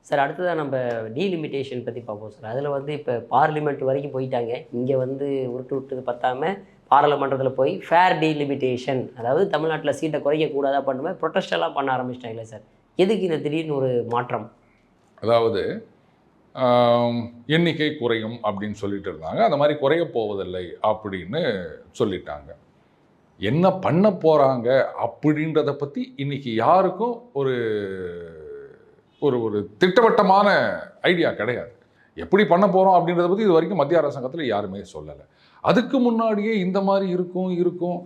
Sir அடுத்ததாக நம்ம delimitation பற்றி பார்ப்போம் சார். அதில் வந்து இப்போ பார்லிமெண்ட் வரைக்கும் போயிட்டாங்க. இங்கே வந்து உருட்டு விட்டது பத்தாமல் பாராளுமன்றத்தில் போய் ஃபேர் டீலிமிட்டேஷன், அதாவது தமிழ்நாட்டில் சீட்டை குறைக்கக்கூடாதா பண்ணுமே ப்ரொட்டஸ்ட் எல்லாம் பண்ண ஆரம்பிச்சிட்டாங்களே சார். எதுக்கு இந்த திடீர்னு ஒரு மாற்றம்? அதாவது எண்ணிக்கை குறையும் அப்படின்னு சொல்லிட்டு இருந்தாங்க. அந்த மாதிரி குறைய போவதில்லை அப்படின்னு சொல்லிட்டாங்க. என்ன பண்ண போகிறாங்க அப்படின்றத பற்றி இன்னைக்கு யாருக்கும் ஒரு ஒரு ஒரு திட்டவட்டமான ஐடியா கிடையாது. எப்படி பண்ண போகிறோம் அப்படின்றத பற்றி இது வரைக்கும் மத்திய அரசாங்கத்தில் யாருமே சொல்லலை. அதுக்கு முன்னாடியே இந்த மாதிரி இருக்கும்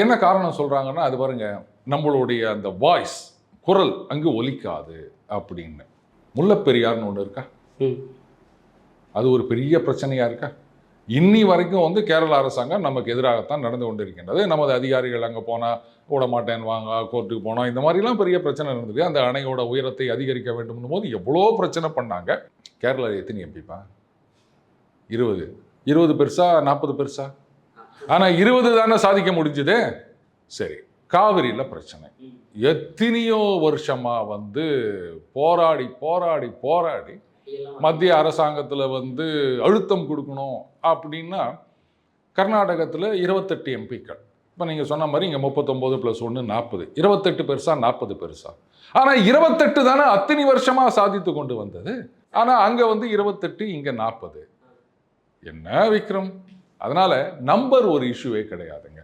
என்ன காரணம் சொல்கிறாங்கன்னா, அது பாருங்க, நம்மளுடைய அந்த வாய்ஸ் குரல் அங்கு ஒலிக்காது அப்படின்னு. முல்லைப்பெரியார்னு ஒன்று இருக்கா? அது ஒரு பெரிய பிரச்சனையாக இருக்கா? இன்னி வரைக்கும் வந்து கேரள அரசாங்கம் நமக்கு எதிராகத்தான் நடந்து கொண்டு இருக்கின்றது. நமது அதிகாரிகள் அங்கே போனால் விட மாட்டேன்னு வாங்க, கோர்ட்டுக்கு போனோம், இந்த மாதிரிலாம் பெரிய பிரச்சனை நடந்தது. அந்த அணையோட உயரத்தை அதிகரிக்க வேண்டும் போது எவ்வளோ பிரச்சனை பண்ணாங்க. கேரளா எத்தனை எம்பிப்பா? 20 பெருசா 40 பெருசா? ஆனால் 20 தானே சாதிக்க முடிஞ்சுது. சரி, காவிரியில் பிரச்சனை எத்தனையோ வருஷமா வந்து போராடி போராடி போராடி மத்திய அரசாங்கத்தில் வந்து அழுத்தம் கொடுக்கணும் அப்படின்னா கர்நாடகத்தில் 28 எம்பிக்கள். இப்போ நீங்கள் சொன்ன மாதிரி இங்கே 39 + 1 40. 28 பெருசா 40 பெருசா? ஆனால் 28 தானே அத்தனை வருஷமாக சாதித்து கொண்டு வந்தது. ஆனால் அங்கே வந்து 28, இங்கே 40. என்ன விக்ரம்? அதனால நம்பர் ஒரு இஷ்யூவே கிடையாதுங்க.